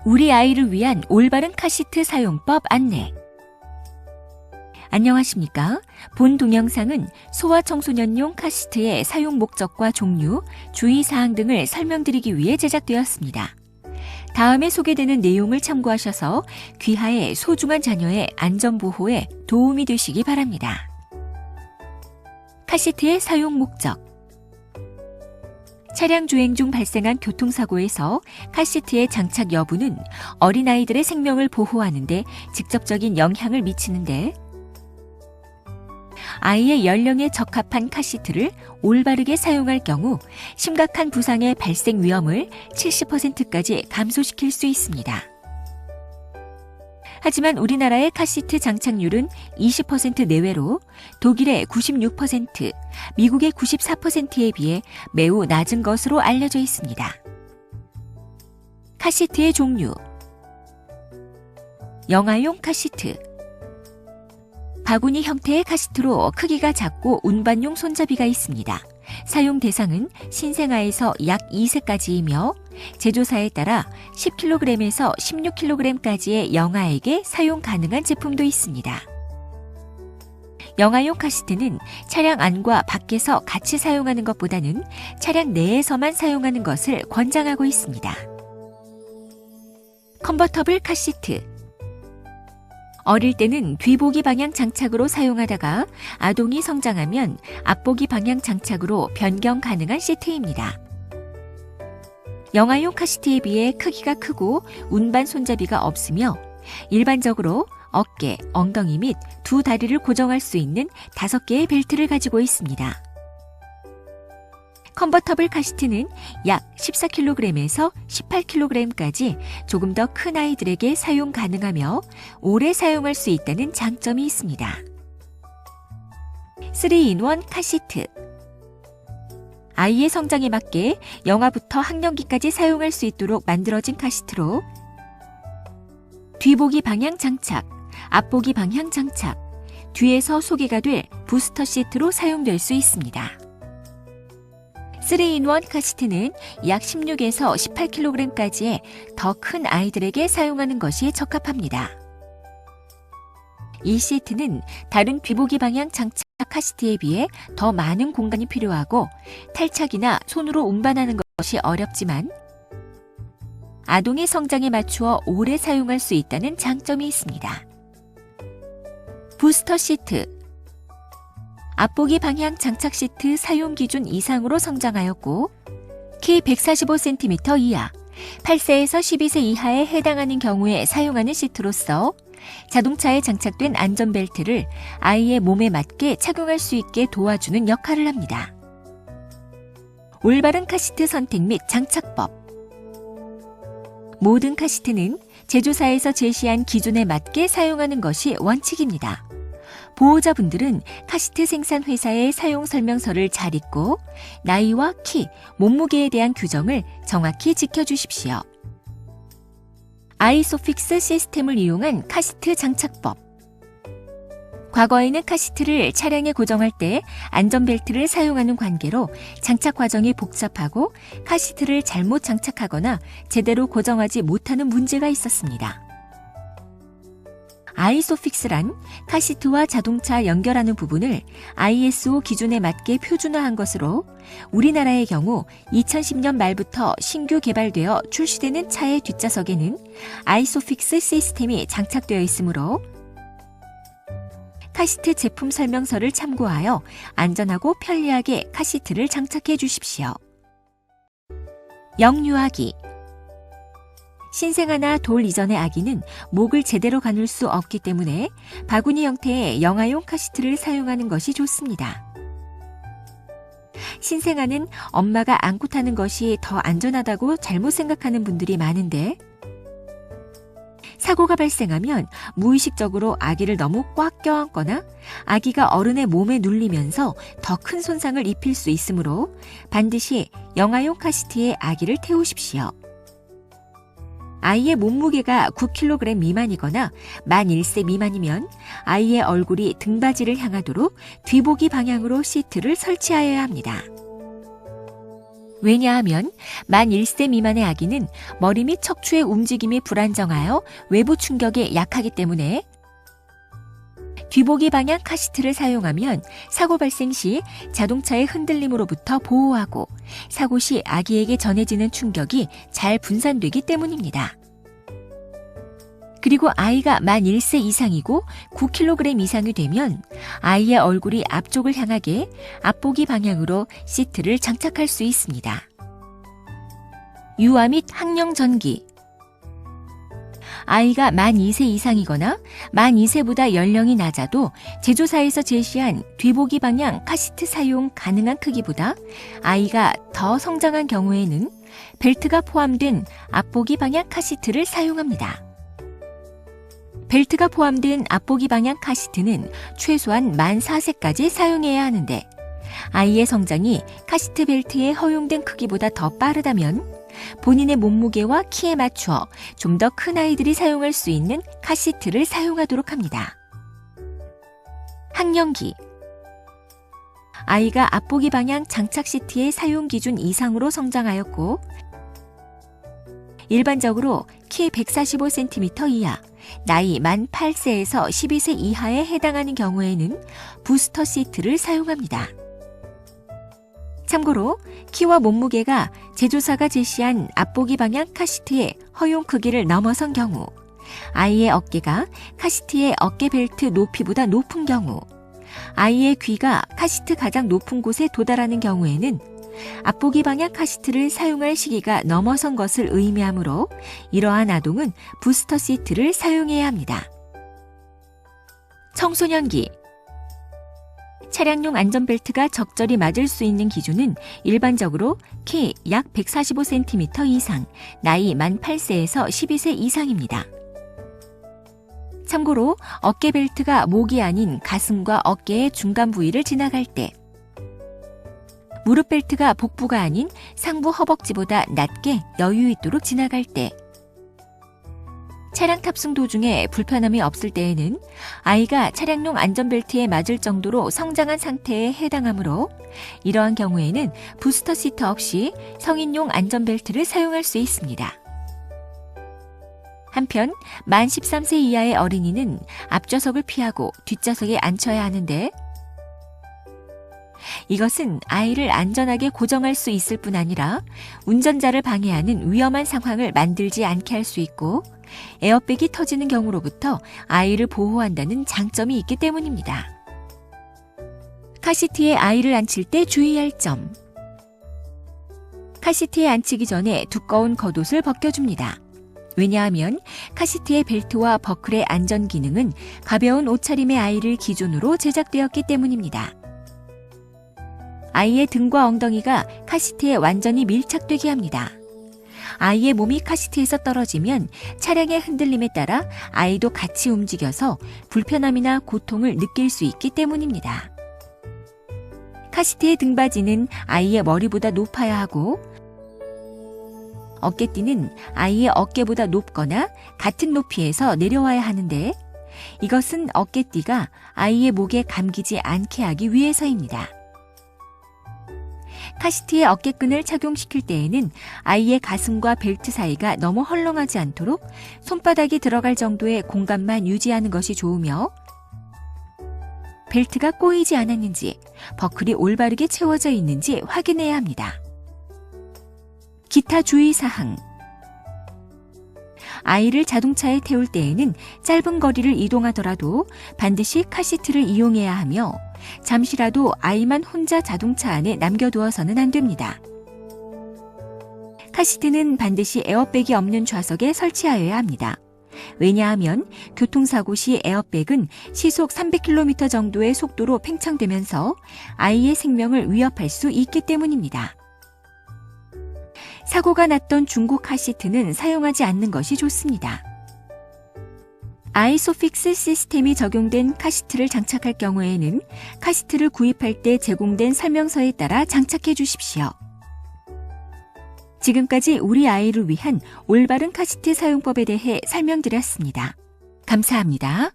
우리 아이를 위한 올바른 카시트 사용법 안내. 안녕하십니까? 본 동영상은 소아청소년용 카시트의 사용 목적과 종류, 주의사항 등을 설명드리기 위해 제작되었습니다. 다음에 소개되는 내용을 참고하셔서 귀하의 소중한 자녀의 안전보호에 도움이 되시기 바랍니다. 카시트의 사용 목적. 차량 주행 중 발생한 교통사고에서 카시트의 장착 여부는 어린아이들의 생명을 보호하는 데 직접적인 영향을 미치는데, 아이의 연령에 적합한 카시트를 올바르게 사용할 경우 심각한 부상의 발생 위험을 70%까지 감소시킬 수 있습니다. 하지만 우리나라의 카시트 장착률은 20% 내외로 독일의 96%, 미국의 94%에 비해 매우 낮은 것으로 알려져 있습니다. 카시트의 종류. 영아용 카시트. 바구니 형태의 카시트로 크기가 작고 운반용 손잡이가 있습니다. 사용 대상은 신생아에서 약 2세까지이며 제조사에 따라 10kg에서 16kg까지의 영아에게 사용 가능한 제품도 있습니다. 영아용 카시트는 차량 안과 밖에서 같이 사용하는 것보다는 차량 내에서만 사용하는 것을 권장하고 있습니다. 컨버터블 카시트. 어릴 때는 뒤보기 방향 장착으로 사용하다가 아동이 성장하면 앞보기 방향 장착으로 변경 가능한 시트입니다. 영아용 카시트에 비해 크기가 크고 운반 손잡이가 없으며 일반적으로 어깨, 엉덩이 및 두 다리를 고정할 수 있는 5개의 벨트를 가지고 있습니다. 컨버터블 카시트는 약 14kg에서 18kg까지 조금 더 큰 아이들에게 사용 가능하며 오래 사용할 수 있다는 장점이 있습니다. 3-in-1 카시트. 아이의 성장에 맞게 영아부터 학령기까지 사용할 수 있도록 만들어진 카시트로 뒤보기 방향 장착, 앞보기 방향 장착, 뒤에서 소개가 될 부스터 시트로 사용될 수 있습니다. 3-in-1 카시트는 약 16에서 18kg까지의 더 큰 아이들에게 사용하는 것이 적합합니다. 이 시트는 다른 뒤보기 방향 장착 카시트에 비해 더 많은 공간이 필요하고 탈착이나 손으로 운반하는 것이 어렵지만 아동의 성장에 맞추어 오래 사용할 수 있다는 장점이 있습니다. 부스터 시트. 앞보기 방향 장착 시트 사용 기준 이상으로 성장하였고 키 145cm 이하, 8세에서 12세 이하에 해당하는 경우에 사용하는 시트로서 자동차에 장착된 안전벨트를 아이의 몸에 맞게 착용할 수 있게 도와주는 역할을 합니다. 올바른 카시트 선택 및 장착법. 모든 카시트는 제조사에서 제시한 기준에 맞게 사용하는 것이 원칙입니다. 보호자분들은 카시트 생산 회사의 사용 설명서를 잘 읽고 나이와 키, 몸무게에 대한 규정을 정확히 지켜주십시오. 아이소픽스 시스템을 이용한 카시트 장착법. 과거에는 카시트를 차량에 고정할 때 안전벨트를 사용하는 관계로 장착 과정이 복잡하고 카시트를 잘못 장착하거나 제대로 고정하지 못하는 문제가 있었습니다. 아이소픽스란 카시트와 자동차 연결하는 부분을 ISO 기준에 맞게 표준화한 것으로 우리나라의 경우 2010년 말부터 신규 개발되어 출시되는 차의 뒷좌석에는 아이소픽스 시스템이 장착되어 있으므로 카시트 제품 설명서를 참고하여 안전하고 편리하게 카시트를 장착해 주십시오. 영유아기. 신생아나 돌 이전의 아기는 목을 제대로 가눌 수 없기 때문에 바구니 형태의 영아용 카시트를 사용하는 것이 좋습니다. 신생아는 엄마가 안고 타는 것이 더 안전하다고 잘못 생각하는 분들이 많은데 사고가 발생하면 무의식적으로 아기를 너무 꽉 껴안거나 아기가 어른의 몸에 눌리면서 더 큰 손상을 입힐 수 있으므로 반드시 영아용 카시트에 아기를 태우십시오. 아이의 몸무게가 9kg 미만이거나 만 1세 미만이면 아이의 얼굴이 등받이를 향하도록 뒤보기 방향으로 시트를 설치하여야 합니다. 왜냐하면 만 1세 미만의 아기는 머리 및 척추의 움직임이 불안정하여 외부 충격에 약하기 때문에 뒤보기 방향 카시트를 사용하면 사고 발생 시 자동차의 흔들림으로부터 보호하고 사고 시 아기에게 전해지는 충격이 잘 분산되기 때문입니다. 그리고 아이가 만 1세 이상이고 9kg 이상이 되면 아이의 얼굴이 앞쪽을 향하게 앞보기 방향으로 시트를 장착할 수 있습니다. 유아 및 학령 전기. 아이가 만 2세 이상이거나 만 2세보다 연령이 낮아도 제조사에서 제시한 뒤보기 방향 카시트 사용 가능한 크기보다 아이가 더 성장한 경우에는 벨트가 포함된 앞보기 방향 카시트를 사용합니다. 벨트가 포함된 앞보기 방향 카시트는 최소한 만 4세까지 사용해야 하는데 아이의 성장이 카시트 벨트의 허용된 크기보다 더 빠르다면 본인의 몸무게와 키에 맞추어 좀 더 큰 아이들이 사용할 수 있는 카시트를 사용하도록 합니다. 학령기. 아이가 앞보기 방향 장착 시트의 사용 기준 이상으로 성장하였고 일반적으로 키 145cm 이하, 나이 만 8세에서 12세 이하에 해당하는 경우에는 부스터 시트를 사용합니다. 참고로 키와 몸무게가 제조사가 제시한 앞보기 방향 카시트의 허용 크기를 넘어선 경우, 아이의 어깨가 카시트의 어깨 벨트 높이보다 높은 경우, 아이의 귀가 카시트 가장 높은 곳에 도달하는 경우에는 앞보기 방향 카시트를 사용할 시기가 넘어선 것을 의미하므로 이러한 아동은 부스터 시트를 사용해야 합니다. 청소년기. 차량용 안전벨트가 적절히 맞을 수 있는 기준은 일반적으로 키 약 145cm 이상, 나이 만 8세에서 12세 이상입니다. 참고로 어깨벨트가 목이 아닌 가슴과 어깨의 중간 부위를 지나갈 때, 무릎 벨트가 복부가 아닌 상부 허벅지보다 낮게 여유 있도록 지나갈 때, 차량 탑승 도중에 불편함이 없을 때에는 아이가 차량용 안전벨트에 맞을 정도로 성장한 상태에 해당하므로 이러한 경우에는 부스터 시트 없이 성인용 안전벨트를 사용할 수 있습니다. 한편 만 13세 이하의 어린이는 앞좌석을 피하고 뒷좌석에 앉혀야 하는데 이것은 아이를 안전하게 고정할 수 있을 뿐 아니라 운전자를 방해하는 위험한 상황을 만들지 않게 할 수 있고 에어백이 터지는 경우로부터 아이를 보호한다는 장점이 있기 때문입니다. 카시트에 아이를 앉힐 때 주의할 점. 카시트에 앉히기 전에 두꺼운 겉옷을 벗겨줍니다. 왜냐하면 카시트의 벨트와 버클의 안전 기능은 가벼운 옷차림의 아이를 기준으로 제작되었기 때문입니다. 아이의 등과 엉덩이가 카시트에 완전히 밀착되게 합니다. 아이의 몸이 카시트에서 떨어지면 차량의 흔들림에 따라 아이도 같이 움직여서 불편함이나 고통을 느낄 수 있기 때문입니다. 카시트의 등받이는 아이의 머리보다 높아야 하고 어깨띠는 아이의 어깨보다 높거나 같은 높이에서 내려와야 하는데 이것은 어깨띠가 아이의 목에 감기지 않게 하기 위해서입니다. 카시트에 어깨끈을 착용시킬 때에는 아이의 가슴과 벨트 사이가 너무 헐렁하지 않도록 손바닥이 들어갈 정도의 공간만 유지하는 것이 좋으며 벨트가 꼬이지 않았는지 버클이 올바르게 채워져 있는지 확인해야 합니다. 기타 주의사항. 아이를 자동차에 태울 때에는 짧은 거리를 이동하더라도 반드시 카시트를 이용해야 하며 잠시라도 아이만 혼자 자동차 안에 남겨두어서는 안 됩니다. 카시트는 반드시 에어백이 없는 좌석에 설치하여야 합니다. 왜냐하면 교통사고 시 에어백은 시속 300km 정도의 속도로 팽창되면서 아이의 생명을 위협할 수 있기 때문입니다. 사고가 났던 중고 카시트는 사용하지 않는 것이 좋습니다. 아이소픽스 시스템이 적용된 카시트를 장착할 경우에는 카시트를 구입할 때 제공된 설명서에 따라 장착해 주십시오. 지금까지 우리 아이를 위한 올바른 카시트 사용법에 대해 설명드렸습니다. 감사합니다.